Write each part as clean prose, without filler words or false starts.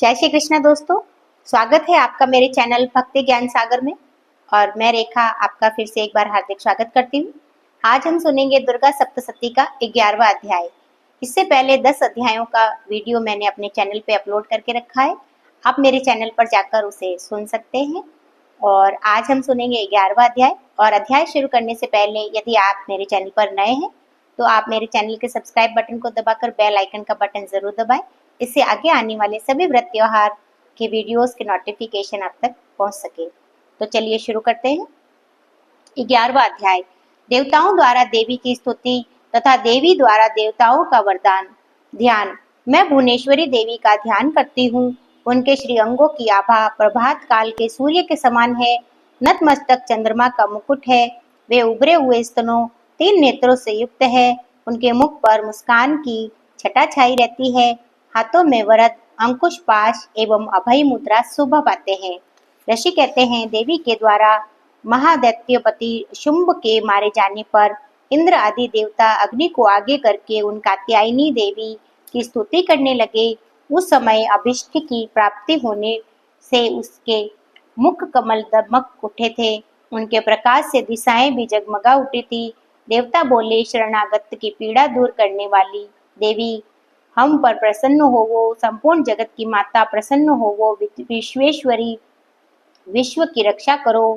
जय श्री कृष्ण दोस्तों, स्वागत है आपका मेरे चैनल भक्ति ज्ञान सागर में। और मैं रेखा आपका फिर से एक बार हार्दिक स्वागत करती हूँ। आज हम सुनेंगे दुर्गा सप्तशती का 11वां अध्याय। इससे पहले 10 अध्यायों का वीडियो मैंने अपने चैनल पे अपलोड करके रखा है, आप मेरे चैनल पर जाकर उसे सुन सकते हैं। और आज हम सुनेंगे 11वां अध्याय। और अध्याय शुरू करने से पहले यदि आप मेरे चैनल पर नए हैं तो आप मेरे चैनल के सब्सक्राइब बटन को दबाकर बेल आइकन का बटन जरूर दबाएं। इससे आगे आने वाले सभी व्रत त्योहार के वीडियोस के नोटिफिकेशन आप तक पहुंच सके। तो चलिए शुरू करते हैं। 11वां अध्याय, देवताओं द्वारा देवी की स्तुति तथा देवी द्वारा देवताओं का वरदान। ध्यान। मैं भुवनेश्वरी देवी का ध्यान करती हूँ। उनके श्री अंगों की आभा प्रभात काल के सूर्य के समान है। नतमस्तक चंद्रमा का मुकुट है। वे उभरे हुए स्तनों 3 नेत्रों से युक्त है। उनके मुख पर मुस्कान की छटा छाई रहती है। हाथों में वरद, अंकुश, पाश एवं अभय मुद्रा शोभा पाते हैं। ऋषि कहते हैं, देवी के द्वारा महादैत्यपति शुंभ के मारे जाने पर इंद्र आदि देवता अग्नि को आगे करके उन कात्यायनी देवी की स्तुति करने लगे। उस समय अभिष्ट की प्राप्ति होने से उसके मुख कमल दमक उठे थे। उनके प्रकाश से दिशाएं भी जगमगा उठी थी। देवता बोले, शरणागत की पीड़ा दूर करने वाली देवी, हम पर प्रसन्न होवो। संपूर्ण जगत की माता प्रसन्न होवो। विश्वेश्वरी, विश्व की रक्षा करो।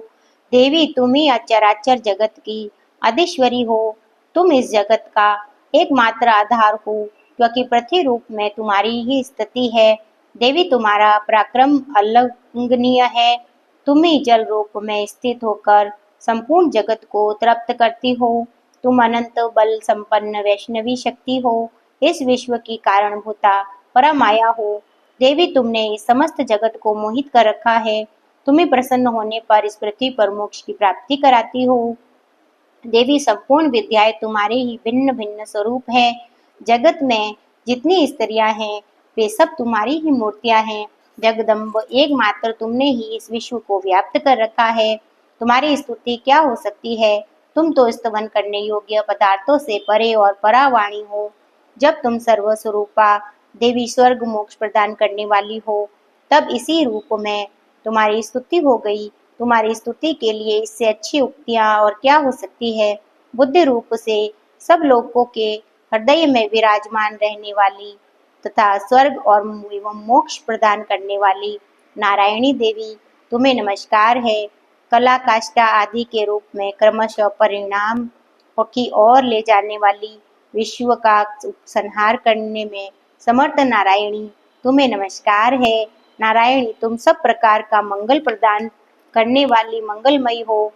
देवी, तुम ही अचराचर जगत की अधीश्वरी हो। तुम इस जगत का एकमात्र आधार हो, क्योंकि पृथ्वी रूप में तुम्हारी ही स्थिति है। देवी, तुम्हारा पराक्रम अल्लंघनीय है। तुम ही जल रूप में स्थित होकर संपूर्ण जगत को तृप्त करती हो। तुम अनंत बल संपन्न वैष्णवी शक्ति हो। इस विश्व की कारणभूता परमाया हो। देवी, तुमने इस समस्त जगत को मोहित कर रखा है। तुम्हें प्रसन्न होने पर इस पृथ्वी पर मोक्ष की प्राप्ति कराती हो। देवी, संपूर्ण विद्याएं तुम्हारे ही भिन्न भिन्न स्वरूप है। जगत में जितनी स्त्रियां हैं वे सब तुम्हारी ही मूर्तियां हैं। जगदम्ब, एकमात्र तुमने ही इस विश्व को व्याप्त कर रखा है। तुम्हारी स्तुति क्या हो सकती है। तुम तो स्तवन करने योग्य पदार्थों से परे और परावाणी हो। जब तुम सर्वस्वरूपा देवी स्वर्ग मोक्ष प्रदान करने वाली हो, तब इसी रूप में तुम्हारी स्तुति हो गई। तुम्हारी स्तुति के लिए इससे अच्छी उक्तियां और क्या हो सकती है। बुद्धि रूप से सब लोगों के हृदय में विराजमान रहने वाली तथा स्वर्ग और एवं मोक्ष प्रदान करने वाली नारायणी देवी, तुम्हें नमस्कार है। कला, काष्ठा आदि के रूप में क्रमशः परिणाम की ओर ले जाने वाली, विश्व का संहार करने में समर्थ नारायणी, तुम्हें नमस्कार है। नारायणी, तुम सब प्रकार का मंगल प्रदान करने वाली मंगलमयी हो,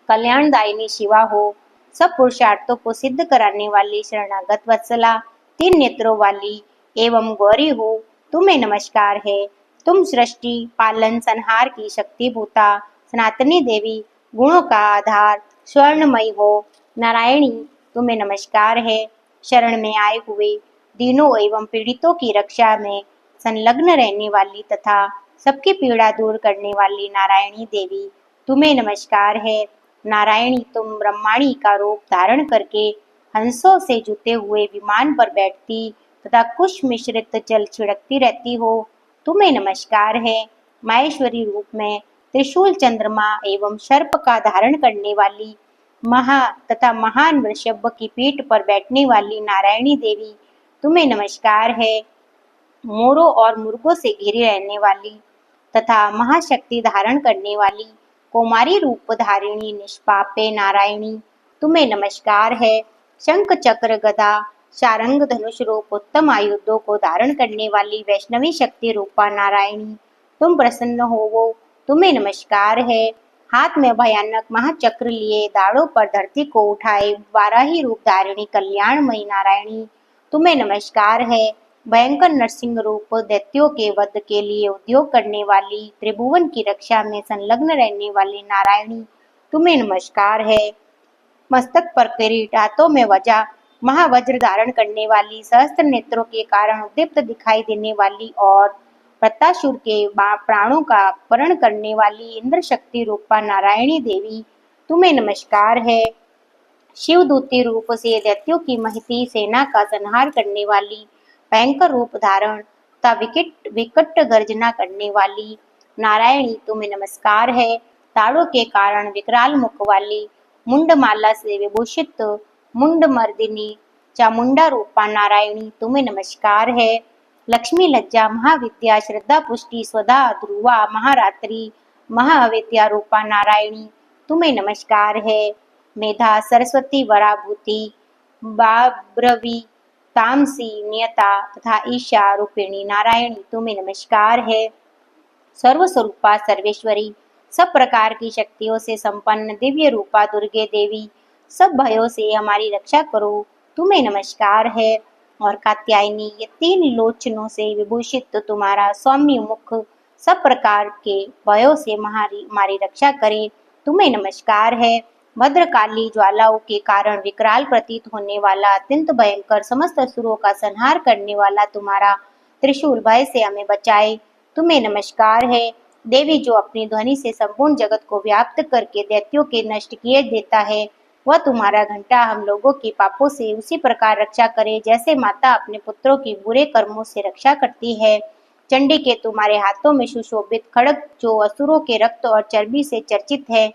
कल्याणदायिनी शिवा हो। सब पुरुषार्थों को सिद्ध कराने वाली शरणागत वत्सला, 3 नेत्रों वाली एवं गौरी हो, तुम्हें नमस्कार है। तुम सृष्टि, पालन, संहार की शक्ति भूता सनातनी देवी, गुणों का आधार स्वर्णमयी हो। नारायणी, तुम्हें नमस्कार है। शरण में आए हुए दीनों एवं पीड़ितों की रक्षा में संलग्न रहने वाली तथा सबकी पीड़ा दूर करने वाली नारायणी देवी, तुम्हें नमस्कार है। नारायणी, तुम ब्रह्माणी का रूप धारण करके हंसों से जुते हुए विमान पर बैठती तथा कुश मिश्रित जल छिड़कती रहती हो, तुम्हें नमस्कार है। माहेश्वरी रूप में त्रिशूल, चंद्रमा एवं सर्प का धारण करने वाली तथा महान वृषभ की पीठ पर बैठने वाली नारायणी देवी, तुम्हें नमस्कार है। मोरों और मुर्गों से घिरी रहने वाली तथा महाशक्ति धारण करने वाली कौमारी रूप धारिणी निष्पापे नारायणी, तुम्हें नमस्कार है। शंख, चक्र, गदा, शारंग, धनुष रूप उत्तम आयुधों को धारण करने वाली वैष्णवी शक्ति रूपा नारायणी, तुम प्रसन्न होवो, तुम्हें नमस्कार है। हाथ में भयानक महाचक्र लिए दाढ़ों पर धरती को उठाए वाराही रूप धारिणी कल्याणमयी नारायणी, तुम्हें नमस्कार है। भयंकर नरसिंह रूप दैत्यों के वध के लिए उद्योग करने वाली, त्रिभुवन की रक्षा में संलग्न रहने वाली नारायणी, तुम्हें नमस्कार है। मस्तक पर किरीट, हाथों में वजा महावज्र धारण करने वाली, सहस्त्र नेत्रों के कारण उद्दीप्त दिखाई देने वाली और प्रत्याशुर के प्राणों का अपहरण करने वाली इंद्र शक्ति रूपा नारायणी देवी, तुम्हें नमस्कार है। शिवदूती रूप से दैत्यों की महती सेना का संहार करने वाली, भयंकर रूप धारण तथा विकट विकट गर्जना करने वाली नारायणी तुम्हें नमस्कार है। ताड़ों के कारण विकराल मुख वाली मुंडमाला से विभूषित मुंडमर्दिनी चामुंडा रूपा नारायणी तुम्हें नमस्कार है। लक्ष्मी लज्जा महाविद्या श्रद्धा पुष्टि स्वधा ध्रुवा महारात्रि महाविद्या रूपा नारायणी तुम्हें नमस्कार है। मेधा सरस्वती वराभूति बाब्रवी तामसी नियता तथा ईशा रूपिणी नारायणी तुम्हें नमस्कार है। सर्वस्वरूपा सर्वेश्वरी सब प्रकार की शक्तियों से संपन्न दिव्य रूपा दुर्गे देवी सब भयों से हमारी रक्षा करो तुम्हें नमस्कार है। और कात्यायनी ये 3 लोचनों से विभूषित तुम्हारा सौम्य मुख सब प्रकार के भयों से हमारी रक्षा करे तुम्हें नमस्कार है। भद्रकाली ज्वालाओं के कारण विकराल प्रतीत होने वाला अत्यंत भयंकर समस्त असुरों का संहार करने वाला तुम्हारा त्रिशूल भय से हमें बचाए तुम्हें नमस्कार है। देवी जो अपनी ध्वनि से संपूर्ण जगत को व्याप्त करके दैत्यों के नष्ट किए देता है, वह तुम्हारा घंटा हम लोगों के पापों से उसी प्रकार रक्षा करे जैसे माता अपने पुत्रों की बुरे कर्मों से रक्षा करती है। चंडी के तुम्हारे हाथों में सुशोभित खड्ग जो असुरों के रक्त और चर्बी से चर्चित है,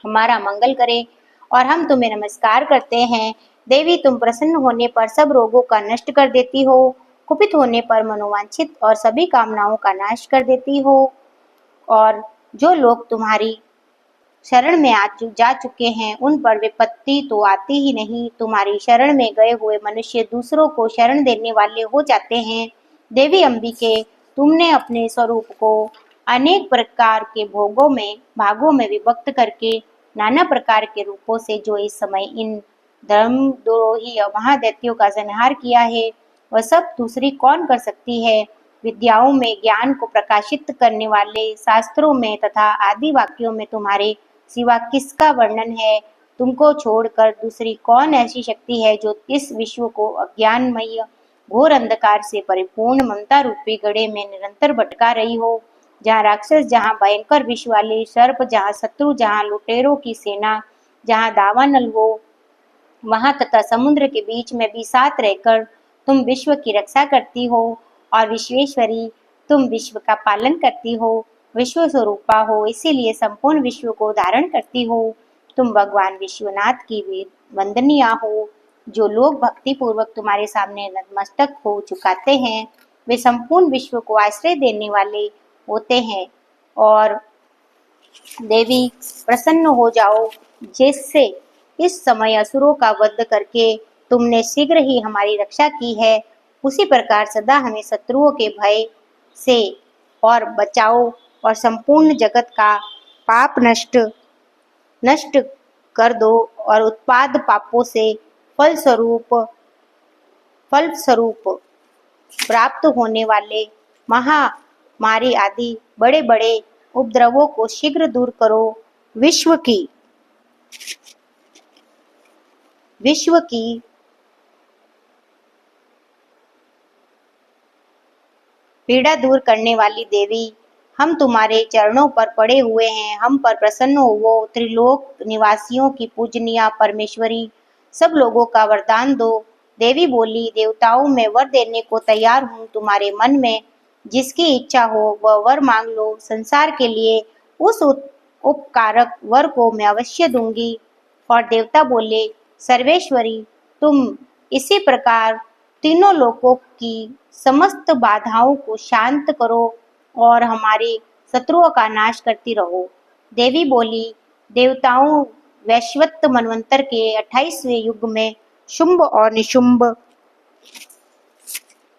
हमारा मंगल करे और हम तुम्हें नमस्कार करते हैं। देवी तुम प्रसन्न होने पर सब रोगों का नष्ट कर देती हो, कुपित होने पर मनोवांछित और सभी कामनाओं का नाश कर देती हो। और जो लोग तुम्हारी शरण में जा चुके हैं उन पर विपत्ति तो आती ही नहीं। तुम्हारी शरण में गए हुए मनुष्य दूसरों को शरण देने वाले हो जाते हैं। देवी अंबिके तुमने अपने स्वरूप को अनेक प्रकार के भागों में विभक्त करके नाना प्रकार के रूपों से जो इस समय इन धर्मद्रोही महादैत्यों का संहार किया है, वह सब दूसरी कौन कर सकती है। विद्याओं में ज्ञान को प्रकाशित करने वाले शास्त्रों में तथा आदि वाक्यों में तुम्हारे सिवा किसका वर्णन है। तुमको छोड़कर दूसरी कौन ऐसी शक्ति है जो इस विश्व को अज्ञानमय घोर अंधकार से परिपूर्ण ममता रूपी गड्ढे में निरंतर भटका रही हो, जहाँ राक्षस, जहाँ भयंकर विष वाले सर्प, जहाँ शत्रु, जहाँ लुटेरों की सेना, जहाँ दावानल हो, वहां तथा समुद्र के बीच में भी साथ रहकर तुम विश्व की रक्षा करती हो। और विश्वेश्वरी तुम विश्व का पालन करती हो, विश्व स्वरूपा हो, इसीलिए संपूर्ण विश्व को धारण करती हो। तुम भगवान विश्वनाथ की वंदनिया हो। जो लोग भक्ति पूर्वक तुम्हारे सामने नतमस्तक हो झुकाते हैं, वे संपूर्ण विश्व को आश्रय देने वाले होते हैं। और देवी प्रसन्न हो जाओ, जिससे इस समय असुरों का वध करके तुमने शीघ्र ही हमारी रक्षा की है, उसी प्रकार सदा हमें शत्रुओं के भय से और बचाओ और संपूर्ण जगत का पाप नष्ट कर दो और उत्पाद पापों से फलस्वरूप प्राप्त होने वाले महामारी आदि बड़े बड़े उपद्रवों को शीघ्र दूर करो। विश्व की पीड़ा दूर करने वाली देवी, हम तुम्हारे चरणों पर पड़े हुए हैं, हम पर प्रसन्न हो। त्रिलोक निवासियों की पूजनीय परमेश्वरी, सब लोगों का वरदान दो। देवी बोली, देवताओं में वर देने को तैयार हूँ। तुम्हारे मन में जिसकी इच्छा हो वह वर मांग लो। संसार के लिए उस उपकारक वर को मैं अवश्य दूंगी। और देवता बोले, सर्वेश्वरी तुम इसी प्रकार तीनों लोकों की समस्त बाधाओं को शांत करो और हमारे शत्रुओं का नाश करती रहो। देवी बोली, देवताओं वैश्वत मनवंतर के 28वें युग में शुंभ और निशुंभ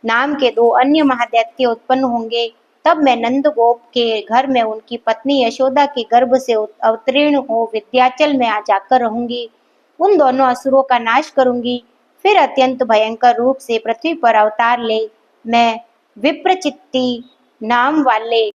नाम के 2 अन्य महादैत्य उत्पन्न होंगे। तब मैं नंद गोप के घर में उनकी पत्नी यशोदा के गर्भ से अवतीर्ण हो विद्याचल में आ जाकर रहूंगी। उन दोनों असुरों का नाश करूंगी। फिर अत्यंत भयंकर रूप से पृथ्वी पर अवतार ले मैं विप्रचित्ति नाम वाले